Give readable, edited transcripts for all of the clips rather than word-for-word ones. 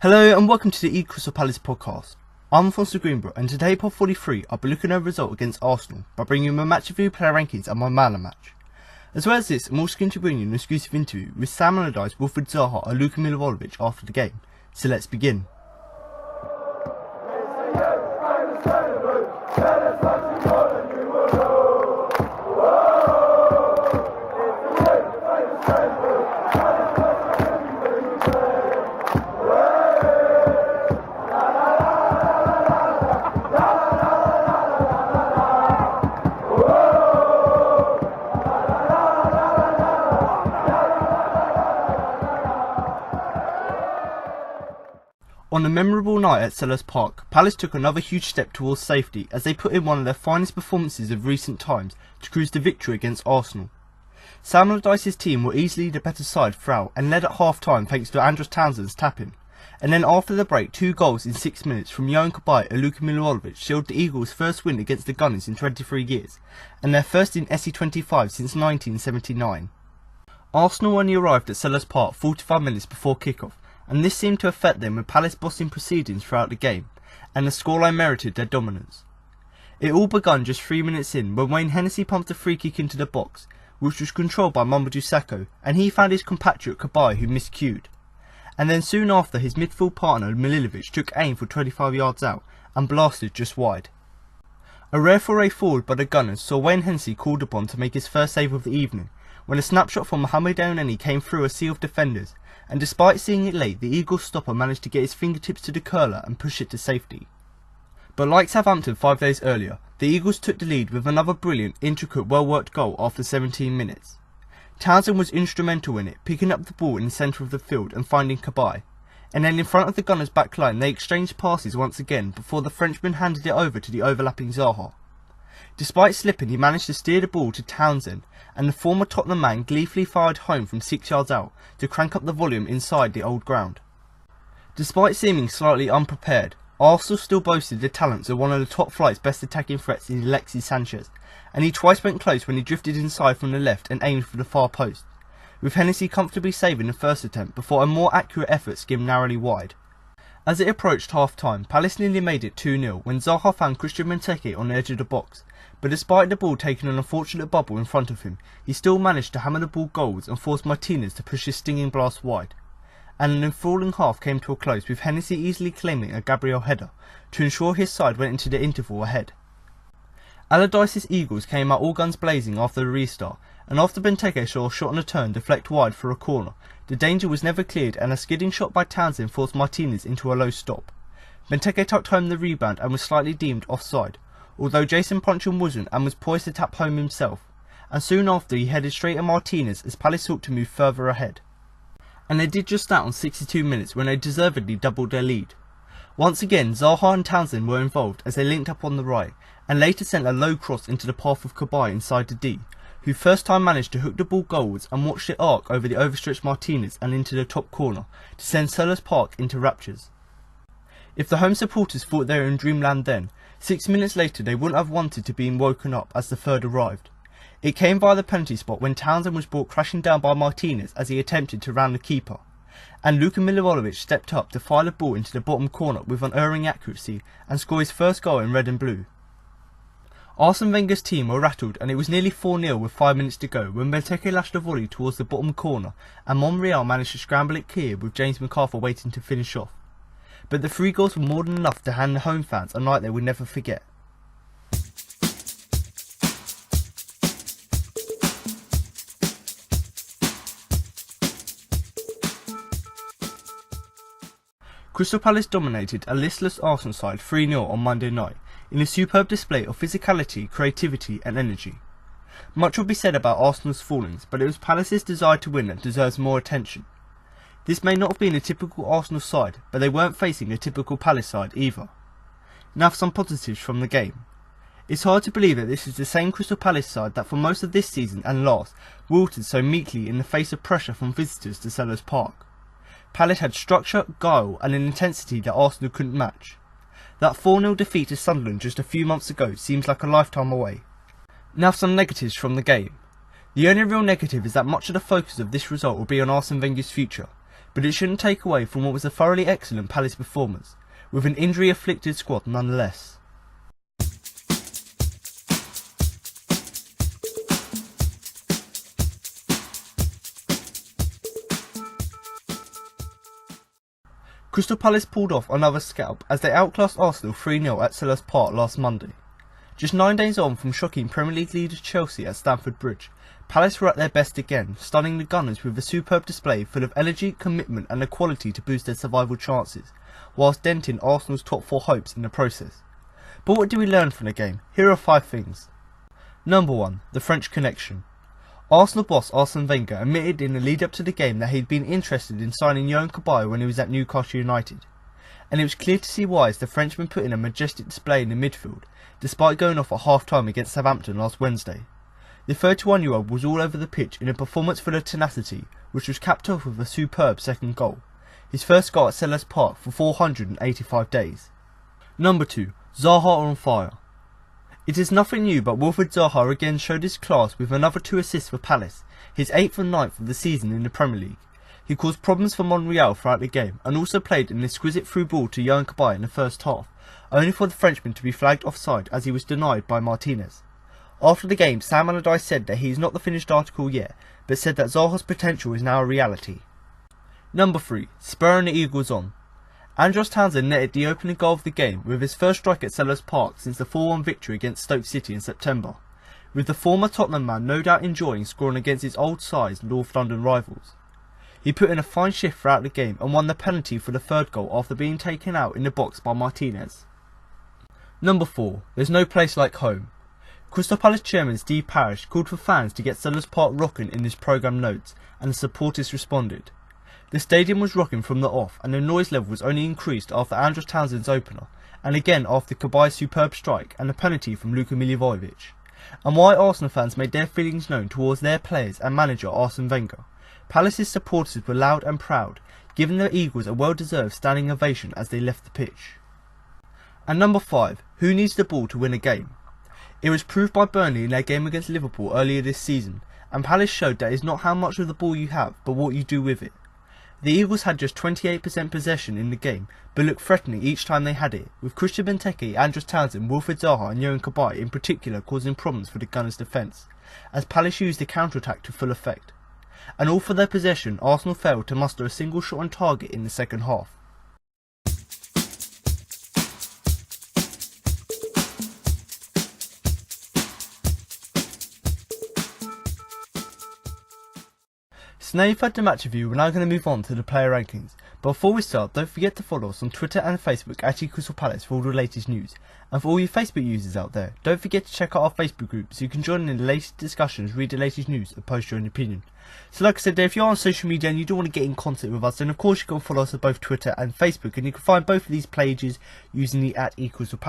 Hello and welcome to the Crystal Palace podcast. I'm Alfonso Greenbrook and today, part 43, I'll be looking at a result against Arsenal by bringing you my match review, player rankings and my man of the match. As well as this, I'm also going to bring you an exclusive interview with Sam Allardyce, Wilfried Zaha and Luka Milivojevic after the game. So let's begin. On a memorable night at Selhurst Park, Palace took another huge step towards safety as they put in one of their finest performances of recent times to cruise to victory against Arsenal. Sam Allardyce's team were easily the better side throughout and led at half-time thanks to Andros Townsend's tap-in. And then after the break, 2 goals in 6 minutes from Yohan Cabaye and Luka Milivojevic sealed the Eagles' first win against the Gunners in 23 years, and their first in S1E43 since 1979. Arsenal only arrived at Selhurst Park 45 minutes before kick-off, and this seemed to affect them with Palace bossing proceedings throughout the game, and the scoreline merited their dominance. It all begun just 3 minutes in when Wayne Hennessy pumped a free kick into the box, which was controlled by Mamadou Sakho, and he found his compatriot Cabaye who miscued. And then soon after, his midfield partner Milivojevic took aim for 25 yards out and blasted just wide. A rare foray forward by the Gunners saw Wayne Hennessy called upon to make his first save of the evening, when a snapshot from Mohamed Elneny came through a sea of defenders, and despite seeing it late, the Eagles stopper managed to get his fingertips to the curler and push it to safety. But like Southampton 5 days earlier, the Eagles took the lead with another brilliant, intricate, well-worked goal after 17 minutes. Townsend was instrumental in it, picking up the ball in the centre of the field and finding Cabaye, and then in front of the Gunners' back line they exchanged passes once again before the Frenchman handed it over to the overlapping Zaha. Despite slipping, he managed to steer the ball to Townsend, and the former Tottenham man gleefully fired home from 6 yards out to crank up the volume inside the old ground. Despite seeming slightly unprepared, Arsenal still boasted the talents of one of the top flight's best attacking threats in Alexis Sanchez, and he twice went close when he drifted inside from the left and aimed for the far post, with Hennessy comfortably saving the first attempt before a more accurate effort skimmed narrowly wide. As it approached half-time, Palace nearly made it 2-0 when Zaha found Christian Benteke on the edge of the box, but despite the ball taking an unfortunate bubble in front of him, he still managed to hammer the ball goals and forced Martinez to push his stinging blast wide. And an enthralling half came to a close with Hennessy easily claiming a Gabriel header to ensure his side went into the interval ahead. Allardyce's Eagles came out all guns blazing after the restart, and after Benteke saw a shot on a turn deflect wide for a corner, the danger was never cleared and a skidding shot by Townsend forced Martinez into a low stop. Benteke tucked home the rebound and was slightly deemed offside, although Jason Puncheon wasn't and was poised to tap home himself, and soon after he headed straight at Martinez as Palace sought to move further ahead. And they did just that on 62 minutes when they deservedly doubled their lead. Once again, Zaha and Townsend were involved as they linked up on the right, and later sent a low cross into the path of Cabaye inside the D, who first time managed to hook the ball goalwards and watched it arc over the overstretched Martinez and into the top corner to send Selhurst Park into raptures. If the home supporters thought they were in dreamland then, 6 minutes later they wouldn't have wanted to be woken up as the third arrived. It came via the penalty spot when Townsend was brought crashing down by Martinez as he attempted to round the keeper, and Luka Milivojevic stepped up to fire the ball into the bottom corner with unerring accuracy and score his first goal in red and blue. Arsene Wenger's team were rattled and it was nearly 4-0 with 5 minutes to go when Benteke lashed a volley towards the bottom corner and Monreal managed to scramble it clear with James McArthur waiting to finish off. But the 3 goals were more than enough to hand the home fans a night they would never forget. Crystal Palace dominated a listless Arsenal side 3-0 on Monday night in a superb display of physicality, creativity and energy. Much will be said about Arsenal's fallings, but it was Palace's desire to win that deserves more attention. This may not have been a typical Arsenal side, but they weren't facing a typical Palace side either. Now for some positives from the game. It's hard to believe that this is the same Crystal Palace side that for most of this season and last wilted so meekly in the face of pressure from visitors to Selhurst Park. Palace had structure, guile and an intensity that Arsenal couldn't match. That 4-0 defeat to Sunderland just a few months ago seems like a lifetime away. Now some negatives from the game. The only real negative is that much of the focus of this result will be on Arsene Wenger's future, but it shouldn't take away from what was a thoroughly excellent Palace performance, with an injury-afflicted squad nonetheless. Crystal Palace pulled off another scalp as they outclassed Arsenal 3-0 at Selhurst Park last Monday. Just 9 days on from shocking Premier League leaders Chelsea at Stamford Bridge, Palace were at their best again, stunning the Gunners with a superb display full of energy, commitment and the quality to boost their survival chances, whilst denting Arsenal's top 4 hopes in the process. But what do we learn from the game? Here are 5 things. Number 1. The French connection. Arsenal boss Arsene Wenger admitted in the lead up to the game that he'd been interested in signing Yohan Cabaye when he was at Newcastle United, and it was clear to see why as the Frenchman put in a majestic display in the midfield, despite going off at half-time against Southampton last Wednesday. The 31-year-old was all over the pitch in a performance full of tenacity, which was capped off with a superb second goal, his first goal at Selhurst Park for 485 days. Number 2. Zaha on fire. It is nothing new, but Wilfried Zaha again showed his class with another 2 assists for Palace, his 8th and 9th of the season in the Premier League. He caused problems for Monreal throughout the game, and also played an exquisite through ball to Yohan Cabaye in the first half, only for the Frenchman to be flagged offside as he was denied by Martinez. After the game, Sam Allardyce said that he is not the finished article yet, but said that Zaha's potential is now a reality. Number 3. Spurring the Eagles on. Andros Townsend netted the opening goal of the game with his first strike at Selhurst Park since the 4-1 victory against Stoke City in September, with the former Tottenham man no doubt enjoying scoring against his old-sized North London rivals. He put in a fine shift throughout the game and won the penalty for the 3rd goal after being taken out in the box by Martinez. Number 4. There's no place like home. Crystal Palace chairman Steve Parish called for fans to get Selhurst Park rocking in his programme notes, and the supporters responded. The stadium was rocking from the off, and the noise level was only increased after Andros Townsend's opener, and again after Cabaye's superb strike and the penalty from Luka Milivojevic. And why Arsenal fans made their feelings known towards their players and manager Arsene Wenger. Palace's supporters were loud and proud, giving the Eagles a well-deserved standing ovation as they left the pitch. And number 5. Who needs the ball to win a game? It was proved by Burnley in their game against Liverpool earlier this season, and Palace showed that it's not how much of the ball you have, but what you do with it. The Eagles had just 28% possession in the game, but looked threatening each time they had it, with Christian Benteke, Andros Townsend, Wilfried Zaha and Yohan Cabaye in particular causing problems for the Gunners' defence, as Palace used the counter-attack to full effect. And all for their possession, Arsenal failed to muster a single shot on target in the second half. So now you've had the match review, we're now going to move on to the player rankings. But before we start, don't forget to follow us on Twitter and Facebook at Crystal Palace for all the latest news. And for all you Facebook users out there, don't forget to check out our Facebook group so you can join in the latest discussions, read the latest news and post your own opinion. So like I said there, if you're on social media and you do want to get in contact with us, then of course you can follow us on both Twitter and Facebook, and you can find both of these pages using the @Crystal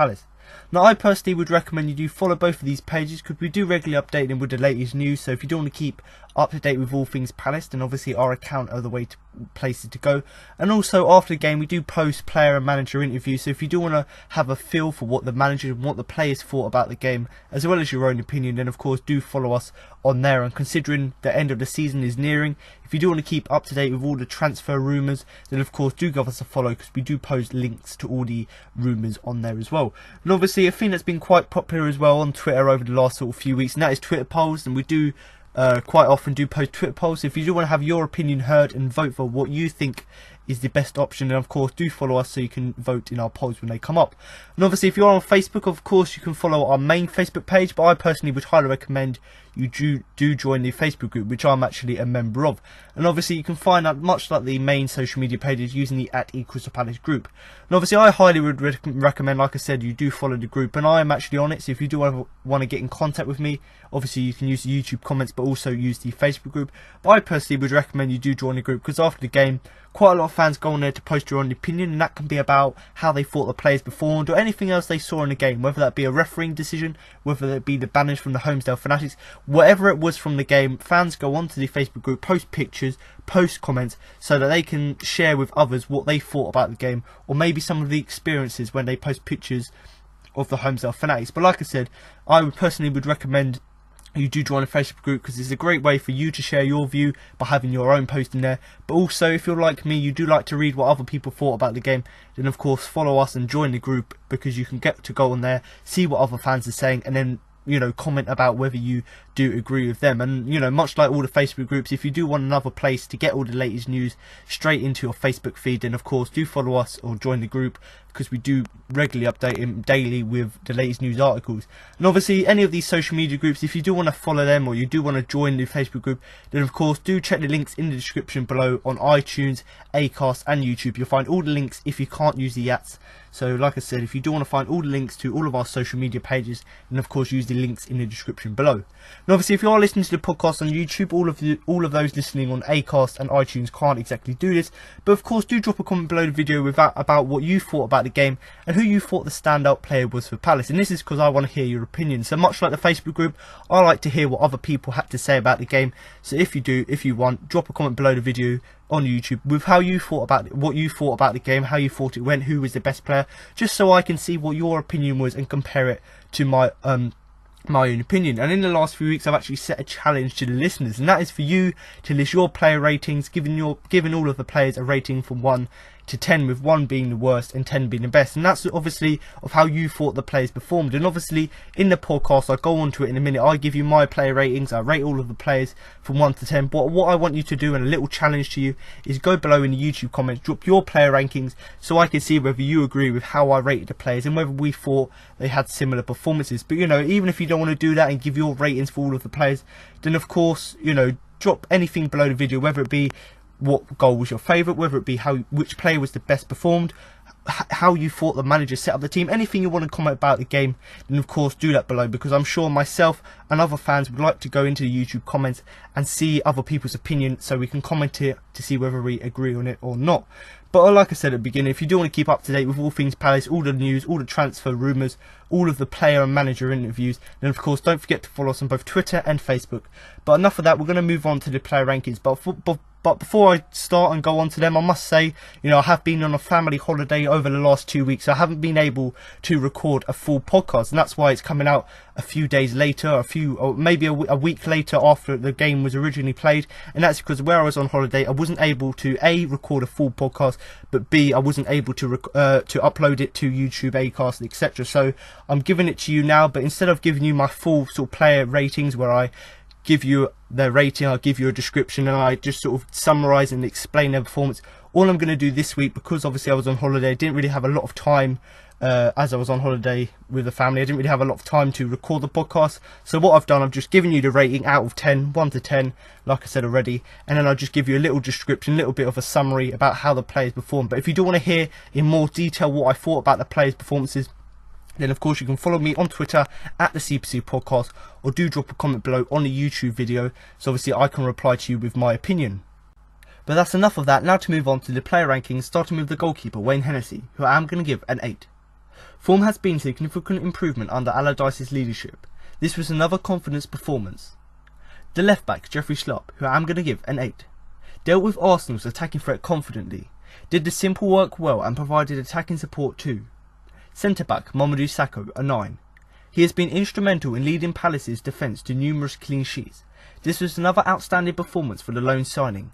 Now I personally would recommend you do follow both of these pages because we do regularly update them with the latest news, so if you do want to keep up to date with all things Palace, then obviously our account are the way to places to go. And also after the game we do post player and manager interviews, so if you do want to have a feel for what the manager and what the players thought about the game as well as your own opinion, then of course do follow us on there. And considering the end of the season is nearing, if you do want to keep up to date with all the transfer rumours, then of course do give us a follow because we do post links to all the rumours on there as well. And obviously a thing that's been quite popular as well on Twitter over the last sort of few weeks, and that is Twitter polls, and we do quite often do post Twitter polls. So if you do want to have your opinion heard and vote for what you think is the best option, and of course do follow us so you can vote in our polls when they come up. And obviously if you're on Facebook, of course you can follow our main Facebook page, but I personally would highly recommend you do join the Facebook group, which I'm actually a member of. And obviously you can find out much like the main social media pages using the @Crystal Palace group. And obviously I highly would recommend, like I said, you do follow the group, and I am actually on it, so if you do want to get in contact with me, obviously you can use the YouTube comments but also use the Facebook group. But I personally would recommend you do join the group because after the game quite a lot of fans go on there to post their own opinion, and that can be about how they thought the players performed or anything else they saw in the game, whether that be a refereeing decision, whether that be the banners from the Homesdale Fanatics, whatever it was from the game. Fans go onto the Facebook group, post pictures, post comments, so that they can share with others what they thought about the game, or maybe some of the experiences when they post pictures of the Homesdale Fanatics. But like I said, I would personally recommend you do join a Facebook group, because it's a great way for you to share your view by having your own post in there. But also, if you're like me, you do like to read what other people thought about the game, then of course follow us and join the group, because you can get to go on there, see what other fans are saying, and then comment about whether you do agree with them. And much like all the Facebook groups, if you do want another place to get all the latest news straight into your Facebook feed, then of course do follow us or join the group, because we do regularly update him daily with the latest news articles. And obviously, any of these social media groups, if you do want to follow them or you do want to join the Facebook group, then of course do check the links in the description below on iTunes, Acast and YouTube. You'll find all the links if you can't use the ats. So like I said, if you do want to find all the links to all of our social media pages, then of course use the links in the description below. And obviously, if you are listening to the podcast on YouTube, all of those listening on Acast and iTunes can't exactly do this, but of course do drop a comment below the video about what you thought about the game and who you thought the standout player was for Palace. And this is because I want to hear your opinion. So much like the Facebook group, I like to hear what other people had to say about the game. So if you want, drop a comment below the video on YouTube with how you thought about it, what you thought about the game, how you thought it went, who was the best player, just so I can see what your opinion was and compare it to my own opinion. And in the last few weeks, I've actually set a challenge to the listeners, and that is for you to list your player ratings, giving all of the players a rating from 1 to 10, with 1 being the worst and 10 being the best. And that's obviously of how you thought the players performed. And obviously in the podcast, I'll go on to it in a minute, I give you my player ratings, I rate all of the players from 1 to 10. But what I want you to do, and a little challenge to you, is go below in the YouTube comments, drop your player rankings, so I can see whether you agree with how I rated the players and whether we thought they had similar performances. But even if you don't want to do that and give your ratings for all of the players, then of course drop anything below the video, whether it be what goal was your favourite, whether it be which player was the best performed, how you thought the manager set up the team, anything you want to comment about the game, then of course do that below, because I'm sure myself and other fans would like to go into the YouTube comments and see other people's opinion, so we can comment it to see whether we agree on it or not. But like I said at the beginning, if you do want to keep up to date with all things Palace, all the news, all the transfer rumours, all of the player and manager interviews, then of course don't forget to follow us on both Twitter and Facebook. But enough of that, we're going to move on to the player rankings. But before I start and go on to them, I must say, I have been on a family holiday over the last 2 weeks. So I haven't been able to record a full podcast, and that's why it's coming out a few days later, or maybe a week later after the game was originally played. And that's because where I was on holiday, I wasn't able to A, record a full podcast, but B, I wasn't able to upload it to YouTube, Acast, etc. So I'm giving it to you now, but instead of giving you my full sort of player ratings, where I give you their rating, I'll give you a description, and I just sort of summarise and explain their performance. All I'm going to do this week, because obviously I was on holiday, I didn't really have a lot of time, as I was on holiday with the family, I didn't really have a lot of time to record the podcast. So what I've done, I've just given you the rating out of 10, 1 to 10, like I said already, and then I'll just give you a little description, a little bit of a summary about how the players performed. But if you do want to hear in more detail what I thought about the players' performances, then of course you can follow me on Twitter at the CPC Podcast, or do drop a comment below on the YouTube video, so obviously I can reply to you with my opinion. But that's enough of that. Now to move on to the player rankings, starting with the goalkeeper Wayne Hennessy, who I am going to give an 8. Form has been significant improvement under Allardyce's leadership. This was another confidence performance. The left back Jeffrey Schlupp, who I am going to give an 8. Dealt with Arsenal's attacking threat confidently, did the simple work well and provided attacking support too. Centre-back Mamadou Sakho, a 9. He has been instrumental in leading Palace's defence to numerous clean sheets. This was another outstanding performance for the loan signing.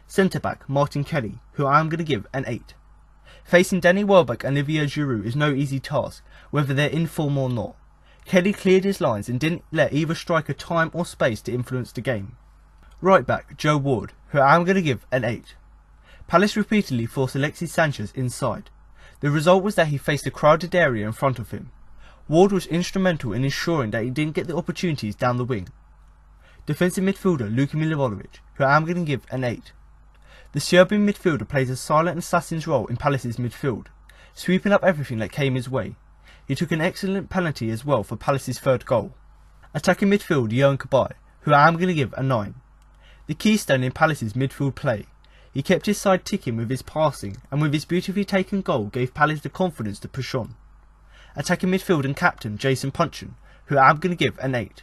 Centre-back Martin Kelly, who I am going to give an 8. Facing Danny Welbeck and Olivier Giroud is no easy task, whether they're in form or not. Kelly cleared his lines and didn't let either striker time or space to influence the game. Right-back Joe Ward, who I am going to give an 8. Palace repeatedly forced Alexis Sanchez inside. The result was that he faced a crowded area in front of him. Ward was instrumental in ensuring that he didn't get the opportunities down the wing. Defensive midfielder Luka Milivojevic, who I am going to give an 8. The Serbian midfielder plays a silent assassin's role in Palace's midfield, sweeping up everything that came his way. He took an excellent penalty as well for Palace's third goal. Attacking midfield Yohan Cabaye, who I am going to give a 9. The keystone in Palace's midfield play. He kept his side ticking with his passing, and with his beautifully taken goal gave Palace the confidence to push on. Attacking midfield and captain Jason Puncheon, who I'm going to give an 8.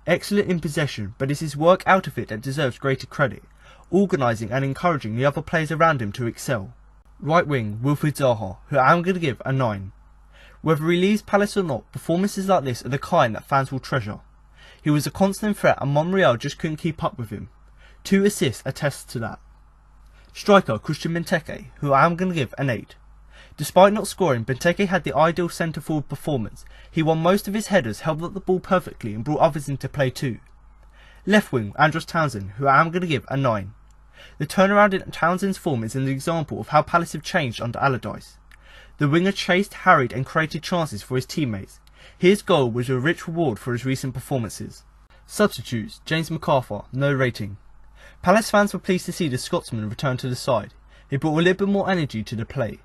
Excellent in possession, but it's his work out of it that deserves greater credit, organising and encouraging the other players around him to excel. Right wing Wilfried Zaha, who I'm going to give a 9. Whether he leaves Palace or not, performances like this are the kind that fans will treasure. He was a constant threat and Monreal just couldn't keep up with him. 2 assists attest to that. Striker Christian Benteke, who I am going to give an 8. Despite not scoring, Benteke had the ideal centre-forward performance. He won most of his headers, held up the ball perfectly and brought others into play too. Left wing Andros Townsend, who I am going to give a 9. The turnaround in Townsend's form is an example of how Palace have changed under Allardyce. The winger chased, harried and created chances for his teammates. His goal was a rich reward for his recent performances. Substitutes James McArthur, no rating. Palace fans were pleased to see the Scotsman return to the side. He brought a little bit more energy to the play.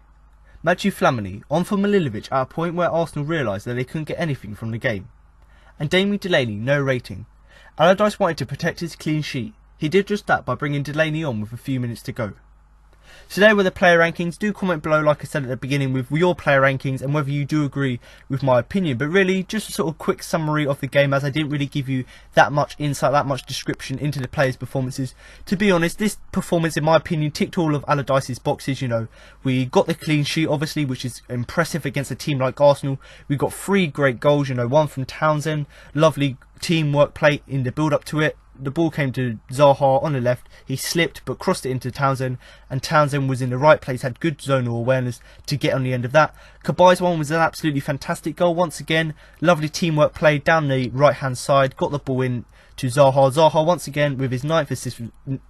Matthew Flamini, on for Milivojevic at a point where Arsenal realised that they couldn't get anything from the game. And Damien Delaney, no rating. Allardyce wanted to protect his clean sheet. He did just that by bringing Delaney on with a few minutes to go. So there were the player rankings. Do comment below, like I said at the beginning, with your player rankings and whether you do agree with my opinion. But really, just a sort of quick summary of the game, as I didn't really give you that much insight, that much description into the players' performances. To be honest, this performance, in my opinion, ticked all of Allardyce's boxes. You know, we got the clean sheet, obviously, which is impressive against a team like Arsenal. We got 3 great goals, you know, one from Townsend, lovely teamwork play in the build-up to it. The ball came to Zaha on the left. He slipped but crossed it into Townsend, and Townsend was in the right place, had good zonal awareness to get on the end of that. Cabaye's one was an absolutely fantastic goal once again. Lovely teamwork play down the right hand side, got the ball in to Zaha. Zaha once again with his 9th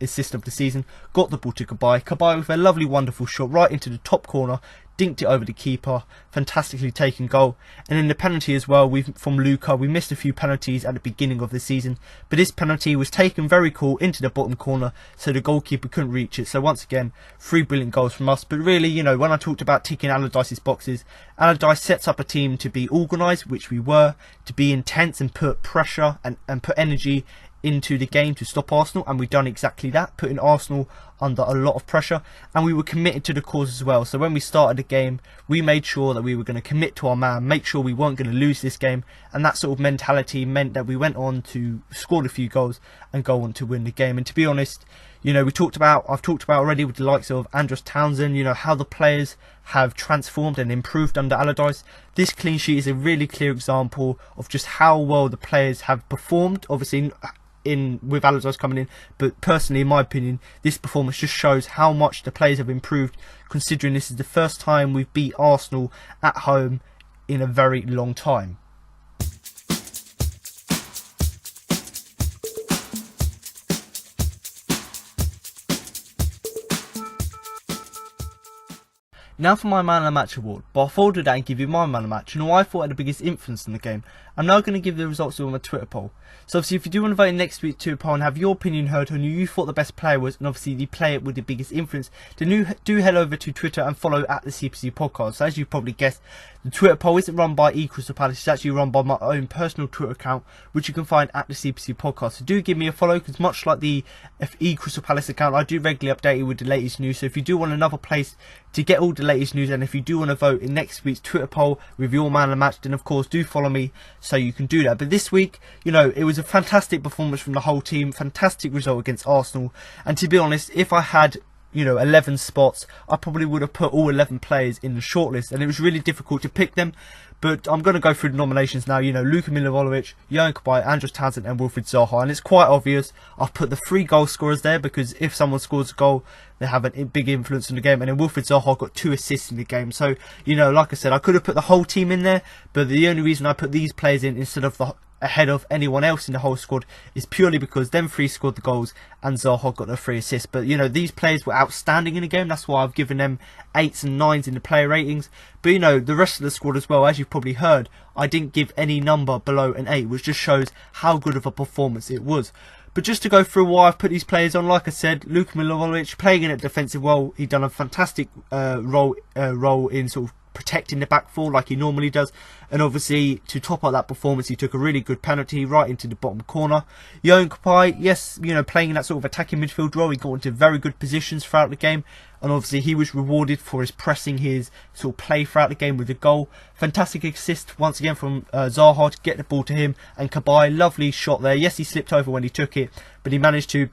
assist of the season, got the ball to Cabaye. Cabaye with a lovely wonderful shot right into the top corner, dinked it over the keeper, fantastically taken goal. And in the penalty as well, from Luka, we missed a few penalties at the beginning of the season, but this penalty was taken very cool into the bottom corner, so the goalkeeper couldn't reach it. So once again, 3 brilliant goals from us. But really, you know, when I talked about ticking Allardyce's boxes, Allardyce sets up a team to be organised, which we were, to be intense and put pressure and put energy into the game to stop Arsenal, and we've done exactly that, putting Arsenal under a lot of pressure, and we were committed to the cause as well. So when we started the game, we made sure that we were going to commit to our man, make sure we weren't going to lose this game, and that sort of mentality meant that we went on to score a few goals and go on to win the game. And to be honest, you know, I've talked about already with the likes of Andros Townsend, you know, how the players have transformed and improved under Allardyce. This clean sheet is a really clear example of just how well the players have performed, obviously with Allardyce coming in, but personally, in my opinion, this performance just shows how much the players have improved, considering this is the first time we've beat Arsenal at home in a very long time. Now for my Man of the Match award, but I'll fold that and give you my Man of the Match and who I thought had the biggest influence in the game. I'm now going to give the results of my Twitter poll. So obviously if you do want to vote in next week's Twitter poll and have your opinion heard on who you thought the best player was, and obviously the player with the biggest influence, then do head over to Twitter and follow at the CPC podcast. So as you probably guessed, the Twitter poll isn't run by Crystal Palace, it's actually run by my own personal Twitter account, which you can find at the CPC podcast. So do give me a follow, because much like the Crystal Palace account, I do regularly update you with the latest news. So if you do want another place to get all the latest news, and if you do want to vote in next week's Twitter poll with your Man of the Match, then of course do follow me so you can do that. But this week, you know, it was a fantastic performance from the whole team, fantastic result against Arsenal, and to be honest, if I had, you know, 11 spots, I probably would have put all 11 players in the shortlist, and it was really difficult to pick them. But I'm going to go through the nominations now. You know, Luka, Milivojevic, Yohan, Cabaye, Andros Townsend and Wilfried Zaha. And it's quite obvious. I've put the 3 goal scorers there, because if someone scores a goal, they have a big influence in the game. And then Wilfried Zaha got 2 assists in the game. So, you know, like I said, I could have put the whole team in there, but the only reason I put these players in instead of ahead of anyone else in the whole squad is purely because them 3 scored the goals and Zaha got the 3 assists. But you know, these players were outstanding in the game, that's why I've given them 8s and 9s in the player ratings. But you know, the rest of the squad as well, as you've probably heard, I didn't give any number below an 8, which just shows how good of a performance it was. But just to go through why I've put these players on, like I said, Luka Milivojevic playing in a defensive role, he done a fantastic role in sort of protecting the back four like he normally does, and obviously to top up that performance he took a really good penalty right into the bottom corner. Yohan Cabaye, yes, you know, playing in that sort of attacking midfield role, he got into very good positions throughout the game, and obviously he was rewarded for his pressing, his sort of play throughout the game with a goal. Fantastic assist once again from Zaha to get the ball to him, and Cabaye, lovely shot there. Yes, he slipped over when he took it, but he managed to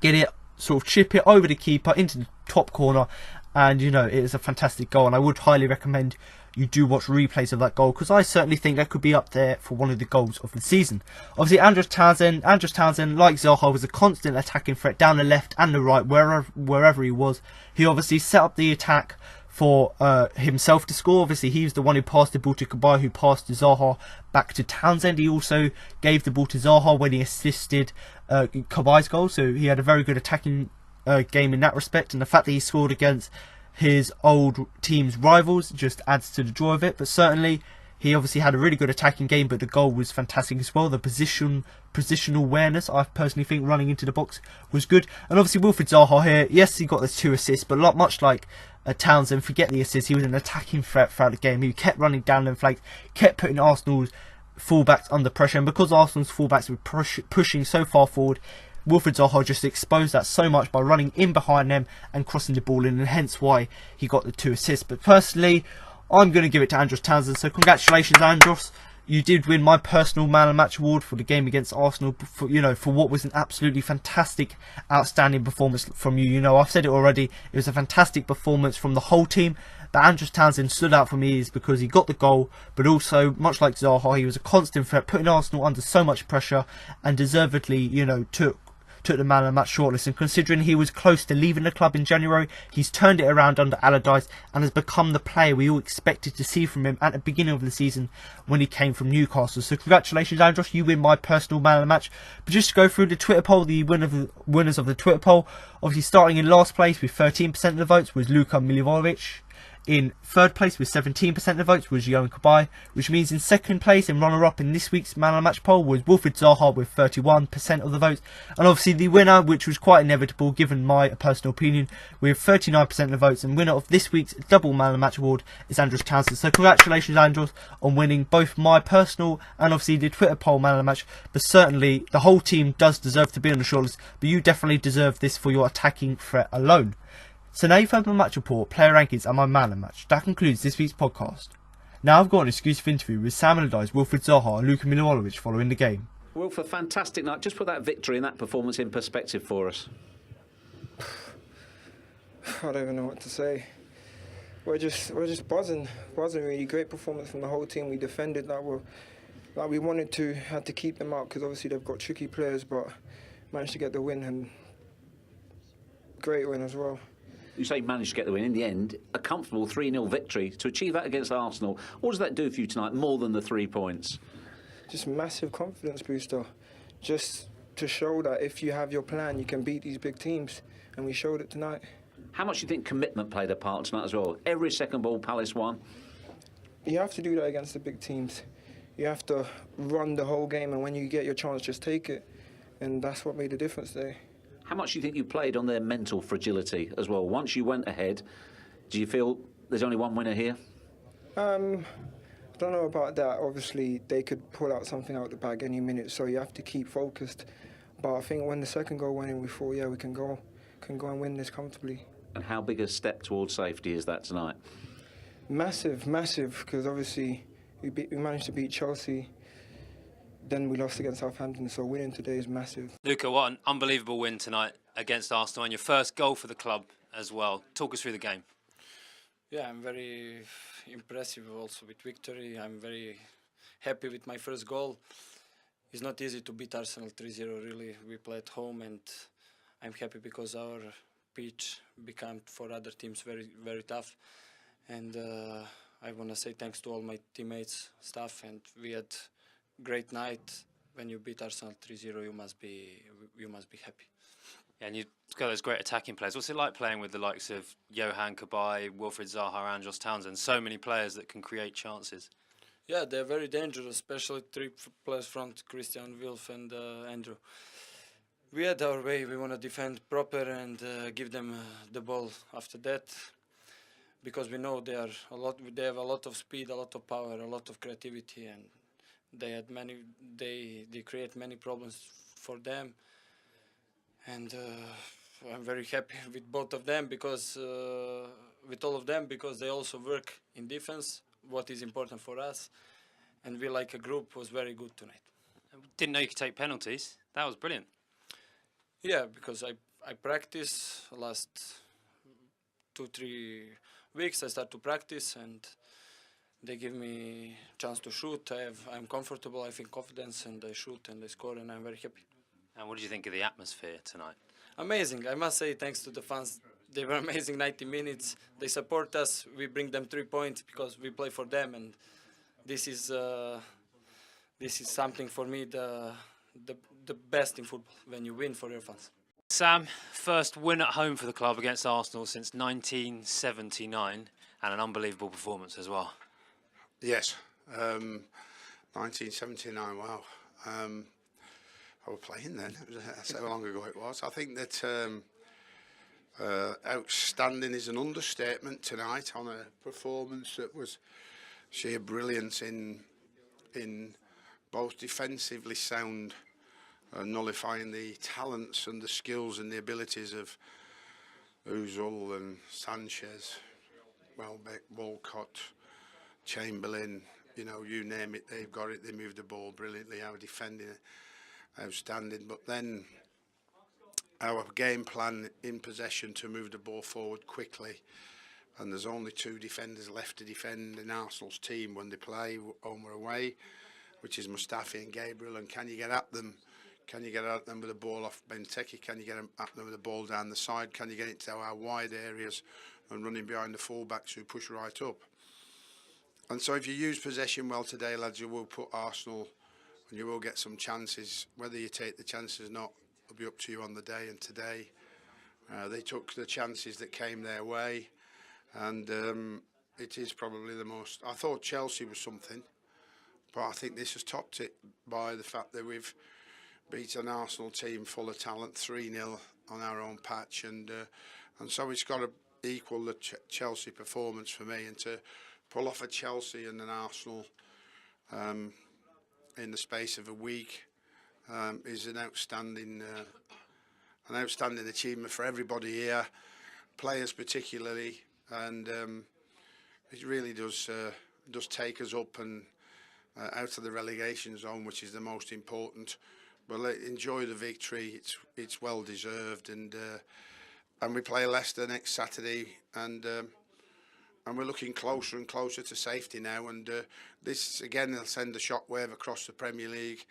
get it, sort of chip it over the keeper into the top corner, and you know, it is a fantastic goal, and I would highly recommend you do watch replays of that goal, because I certainly think that could be up there for one of the goals of the season. Obviously, Andros Townsend, like Zaha, was a constant attacking threat down the left and the right, wherever he was. He obviously set up the attack for himself to score. Obviously, he was the one who passed the ball to Cabaye, who passed to Zaha back to Townsend. He also gave the ball to Zaha when he assisted Cabaye's goal, so he had a very good attacking game in that respect, and the fact that he scored against his old team's rivals just adds to the joy of it. But certainly he obviously had a really good attacking game, but the goal was fantastic as well. The positional awareness, I personally think, running into the box was good. And obviously Wilfried Zaha here, yes, he got the 2 assists, but much like Townsend, forget the assists, he was an attacking threat throughout the game. He kept running down them flanks, kept putting Arsenal's fullbacks under pressure, and because Arsenal's fullbacks were pushing so far forward, Wilfried Zaha just exposed that so much by running in behind them and crossing the ball in, and hence why he got the 2 assists. But personally, I'm going to give it to Andros Townsend. So congratulations, Andros. You did win my personal Man of the Match award for the game against Arsenal, for what was an absolutely fantastic, outstanding performance from you. You know, I've said it already, it was a fantastic performance from the whole team. But Andros Townsend stood out for me is because he got the goal, but also, much like Zaha, he was a constant threat, putting Arsenal under so much pressure, and deservedly, took the Man of the Match shortlist. And considering he was close to leaving the club in January, he's turned it around under Allardyce and has become the player we all expected to see from him at the beginning of the season when he came from Newcastle. So congratulations, Andros, you win my personal Man of the Match. But just to go through the Twitter poll, the winners of the Twitter poll, obviously starting in last place with 13% of the votes was Luka Milivojevic. In third place with 17% of the votes was Yohan Cabaye, which means in second place and runner-up in this week's Man of the Match poll was Wilfried Zaha with 31% of the votes. And obviously the winner, which was quite inevitable given my personal opinion, with 39% of the votes, and winner of this week's double Man of the Match award is Andros Townsend. So congratulations, Andros, on winning both my personal and obviously the Twitter poll Man of the Match. But certainly the whole team does deserve to be on the shortlist, but you definitely deserve this for your attacking threat alone. So now you've heard my match report, player rankings and my Man of the Match. That concludes this week's podcast. Now I've got an exclusive interview with Sam Allardyce, Wilfried Zaha and Luka Milivojevic following the game. Wilf, a fantastic night. Just put that victory and that performance in perspective for us. I don't even know what to say. We're just buzzing really. Great performance from the whole team. We defended like we wanted to. Had to keep them out because obviously they've got tricky players, but managed to get the win, and great win as well. You say managed to get the win. In the end, a comfortable 3-0 victory. To achieve that against Arsenal, what does that do for you tonight, more than the 3 points? Just massive confidence booster. Just to show that if you have your plan, you can beat these big teams. And we showed it tonight. How much do you think commitment played a part tonight as well? Every second ball Palace won. You have to do that against the big teams. You have to run the whole game, and when you get your chance, just take it. And that's what made the difference today. How much do you think you played on their mental fragility as well? Once you went ahead, do you feel there's only one winner here? I don't know about that. Obviously, they could pull out something out the bag any minute, so you have to keep focused. But I think when the second goal went in, we thought, yeah, we can go and win this comfortably. And how big a step towards safety is that tonight? Massive, because obviously we managed to beat Chelsea. Then we lost against Southampton, so winning today is massive. Luka, what an unbelievable win tonight against Arsenal, and your first goal for the club as well. Talk us through the game. Yeah, I'm very impressive also with victory. I'm very happy with my first goal. It's not easy to beat Arsenal 3-0, really. We play at home, and I'm happy because our pitch became for other teams very, very tough. And I want to say thanks to all my teammates, staff, and we had great night. When you beat Arsenal 3-0, you must be happy. Yeah, and you've got those great attacking players. What's it like playing with the likes of Yohan, Cabaye, Wilfried Zaha, Andros Townsend? So many players that can create chances. Yeah, they're very dangerous, especially 3 players from Christian, Wilf and Andrew. We had our way. We want to defend proper and give them the ball after that, because we know they have a lot of speed, a lot of power, a lot of creativity, and they create many problems for them. And I'm very happy with both of them because they also work in defense, what is important for us, and we like a group was very good tonight. Didn't know you could take penalties. That was brilliant. Yeah, because I practice last 2-3 weeks. I start to practice, and they give me chance to shoot. I'm comfortable, I feel confidence, and I shoot and I score, and I'm very happy. And what did you think of the atmosphere tonight? Amazing. I must say thanks to the fans. They were amazing 90 minutes. They support us. We bring them 3 points because we play for them, and this is something for me the best in football, when you win for your fans. Sam, first win at home for the club against Arsenal since 1979, and an unbelievable performance as well. Yes, 1979, wow. I was playing then, that's how long ago it was. I think that outstanding is an understatement tonight on a performance that was sheer brilliance in both defensively sound, nullifying the talents and the skills and the abilities of Ozil and Sanchez, Welbeck, Walcott, Chamberlain, you know, you name it, they've got it. They moved the ball brilliantly. Our defending outstanding, but then our game plan in possession to move the ball forward quickly, and there's only 2 defenders left to defend in Arsenal's team when they play home or away, which is Mustafi and Gabriel. And can you get at them? Can you get at them with the ball off Benteke? Can you get at them with the ball down the side? Can you get into our wide areas and running behind the fullbacks who push right up? And so if you use possession well today, lads, you will put Arsenal, and you will get some chances. Whether you take the chances or not will be up to you on the day. And today they took the chances that came their way, and it is probably the most. I thought Chelsea was something, but I think this has topped it by the fact that we've beat an Arsenal team full of talent 3-0 on our own patch, and so it's got to equal the Chelsea performance for me, and to pull off a Chelsea and an Arsenal in the space of a week is an outstanding achievement for everybody here, players particularly, and it really does take us up and out of the relegation zone, which is the most important. But enjoy the victory; it's well deserved, and we play Leicester next Saturday, and we're looking closer and closer to safety now. And this again will send a shockwave across the Premier League.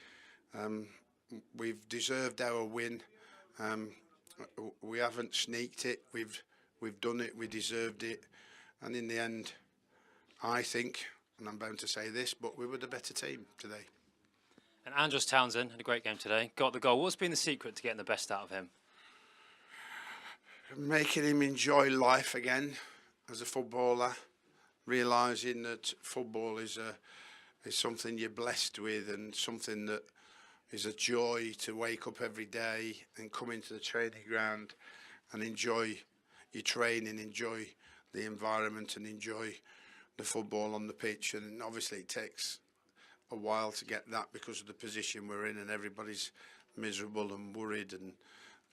We've deserved our win. We haven't sneaked it. We've done it. We deserved it. And in the end, I think, and I'm bound to say this, but we were the better team today. And Andros Townsend had a great game today. Got the goal. What's been the secret to getting the best out of him? Making him enjoy life again as a footballer, realising that football is something you're blessed with, and something that is a joy to wake up every day and come into the training ground and enjoy your training, enjoy the environment and enjoy the football on the pitch. And obviously it takes a while to get that because of the position we're in, and everybody's miserable and worried and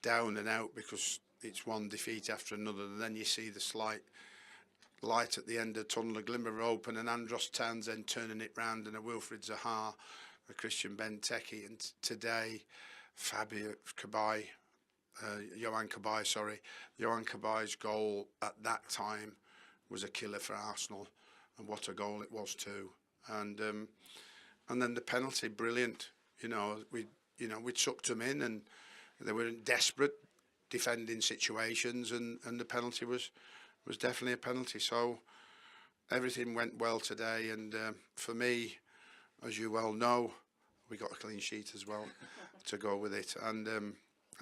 down and out because it's one defeat after another. And then you see the slight light at the end of the tunnel, a glimmer of hope, and an Andros Townsend turning it round, and a Wilfried Zaha, a Christian Benteke, and today Cabaye, Yohan Cabaye's goal at that time was a killer for Arsenal, and what a goal it was too. And then the penalty, brilliant. We sucked them in, and they were in desperate defending situations, and the penalty was definitely a penalty. So everything went well today, and for me, as you well know, we got a clean sheet as well to go with it. And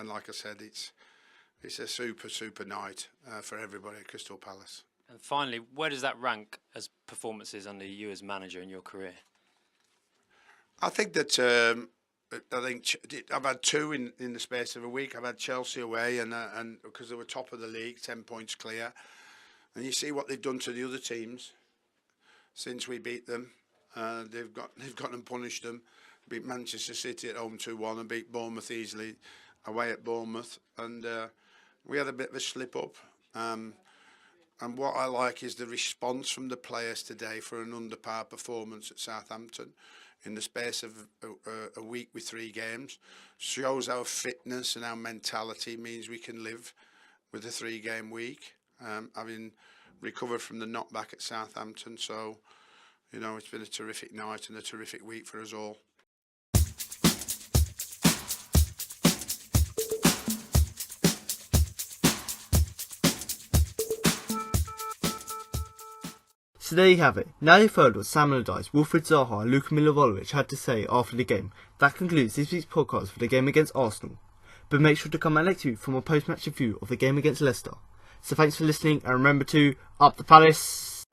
like I said, it's a super night for everybody at Crystal Palace. And finally, where does that rank as performances under you as manager in your career? I think that I've had 2 in the space of a week. I've had Chelsea away, and because they were top of the league, 10 points clear. And you see what they've done to the other teams since we beat them. They've gone and punished them. Beat Manchester City at home 2-1 and beat Bournemouth easily away at Bournemouth. And we had a bit of a slip up. And what I like is the response from the players today for an under-par performance at Southampton in the space of a week with 3 games. Shows our fitness and our mentality, means we can live with a 3-game week. having recovered from the knockback at Southampton. So, you know, it's been a terrific night and a terrific week for us all. So there you have it. Now you've heard what Sam Allardyce, Wilfried Zaha and Luka Milivojevic had to say after the game. That concludes this week's podcast for the game against Arsenal. But make sure to come back next week for my post-match review of the game against Leicester. So thanks for listening and remember to up the Palace!